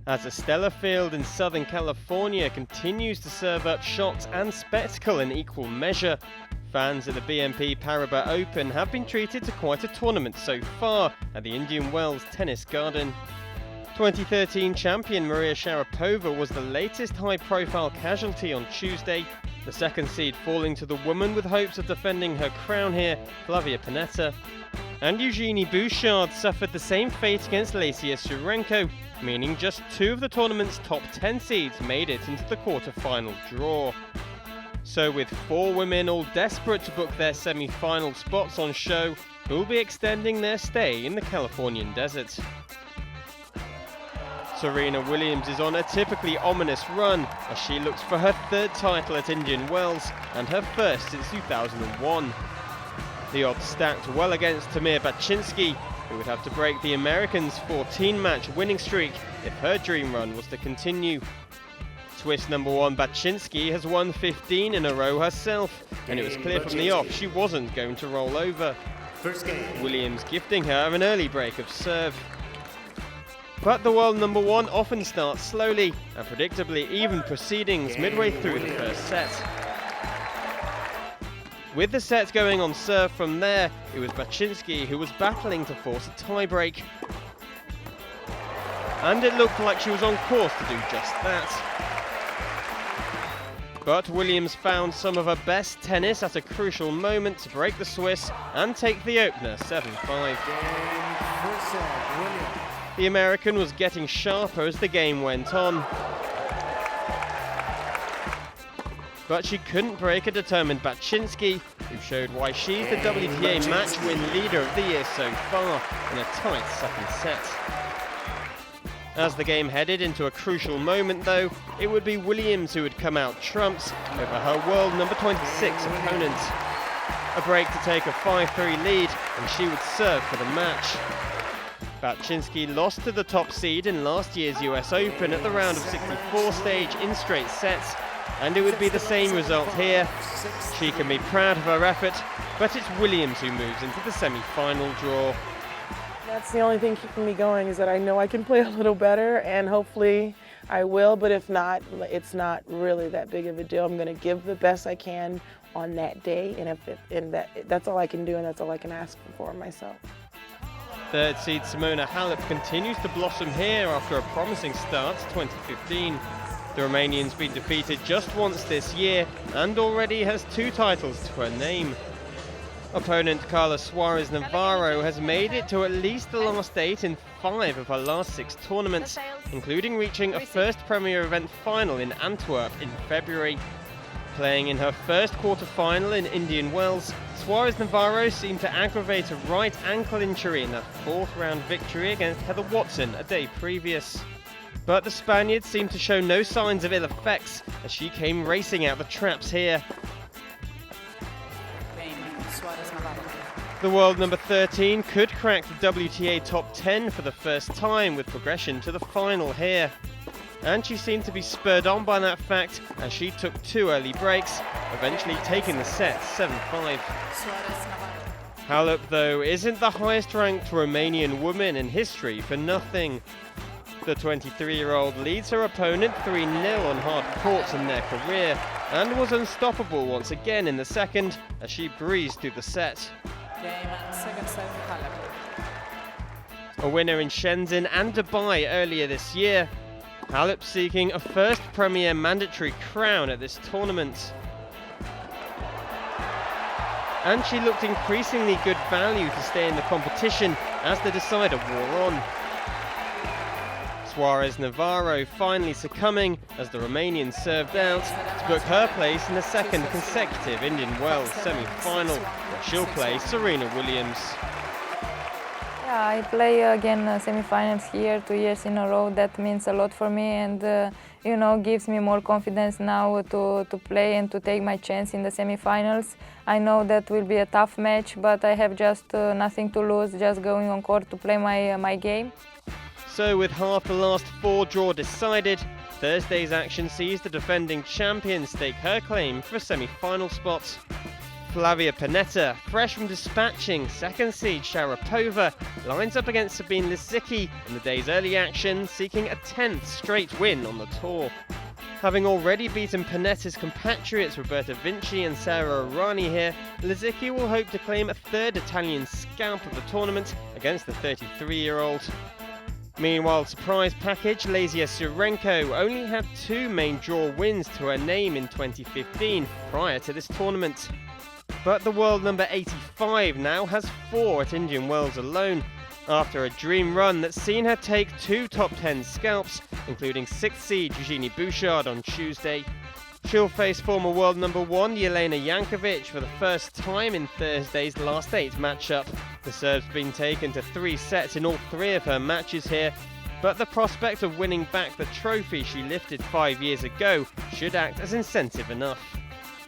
As a stellar field in Southern California continues to serve up shots and spectacle in equal measure, fans at the BNP Paribas Open have been treated to quite a tournament so far at the Indian Wells Tennis Garden. 2013 champion Maria Sharapova was the latest high-profile casualty on Tuesday, the second seed falling to the woman with hopes of defending her crown here, Flavia Pennetta. And Eugenie Bouchard suffered the same fate against Lesia Surenko, meaning just two of the tournament's top 10 seeds made it into the quarter-final draw. So with four women all desperate to book their semi-final spots on show, who'll be extending their stay in the Californian desert. Serena Williams is on a typically ominous run as she looks for her third title at Indian Wells and her first since 2001. The odds stacked well against Tamir Bacsinszky, who would have to break the American's 14-match winning streak if her dream run was to continue. Swiss number one Bacsinszky has won 15 in a row herself, and it was clear from the off she wasn't going to roll over. Williams gifting her an early break of serve. But the world number one often starts slowly, and predictably even proceedings midway through the first set. With the set going on serve from there, it was Bacsinszky who was battling to force a tiebreak. And it looked like she was on course to do just that. But Williams found some of her best tennis at a crucial moment to break the Swiss and take the opener 7-5. The American was getting sharper as the game went on. But she couldn't break a determined Bacsinszky, who showed why she's the WTA match win leader of the year so far in a tight second set. As the game headed into a crucial moment though, it would be Williams who would come out trumps over her world number 26 opponent. A break to take a 5-3 lead and she would serve for the match. Bacsinszky lost to the top seed in last year's US Open at the round of 64 stage in straight sets, and it would be the same result here. She can be proud of her effort, but it's Williams who moves into the semi-final draw. That's the only thing keeping me going, is that I know I can play a little better, and hopefully I will, but if not, it's not really that big of a deal. I'm going to give the best I can on that day, and that's all I can do, and that's all I can ask for myself. Third seed Simona Halep continues to blossom here after a promising start to 2015. The Romanian's been defeated just once this year and already has two titles to her name. Opponent Suarez Navarro has made it to at least the last 8 in 5 of her last 6 tournaments, including reaching a first Premier event final in Antwerp in February. Playing in her first quarter-final in Indian Wells, Suarez Navarro seemed to aggravate a right ankle injury in her 4th round victory against Heather Watson a day previous. But the Spaniard seemed to show no signs of ill effects as she came racing out the traps here. The world number 13 could crack the WTA top 10 for the first time with progression to the final here. And she seemed to be spurred on by that fact as she took 2 early breaks, eventually taking the set 7-5. Halep, though, isn't the highest ranked Romanian woman in history for nothing. The 23-year-old leads her opponent 3-0 on hard courts in their career and was unstoppable once again in the second as she breezed through the set. A winner in Shenzhen and Dubai earlier this year, Halep seeking a first Premier mandatory crown at this tournament. And she looked increasingly good value to stay in the competition as the decider wore on. Suarez Navarro finally succumbing as the Romanian served out to book her place in the second consecutive Indian Wells semi-final, where she'll play Serena Williams. Yeah, I play again semi-finals here 2 years in a row. That means a lot for me, and gives me more confidence now to play and to take my chance in the semi-finals. I know that will be a tough match, but I have just nothing to lose, just going on court to play my game. So with half the last 4 draw decided, Thursday's action sees the defending champion stake her claim for a semi-final spot. Flavia Pennetta, fresh from dispatching second seed Sharapova, lines up against Sabine Lisicki in the day's early action, seeking a 10th straight win on the tour. Having already beaten Pannetta's compatriots Roberta Vinci and Sara Errani here, Lisicki will hope to claim a third Italian scalp of the tournament against the 33-year-old. Meanwhile, surprise package Lesia Surenko only had 2 main draw wins to her name in 2015 prior to this tournament. But the world number 85 now has 4 at Indian Wells alone, after a dream run that's seen her take 2 top 10 scalps, including 6th seed Eugenie Bouchard on Tuesday. She'll face former world number 1 Jelena Jankovic for the first time in Thursday's last 8 matchup. The Serb's been taken to 3 sets in all 3 of her matches here, but the prospect of winning back the trophy she lifted 5 years ago should act as incentive enough.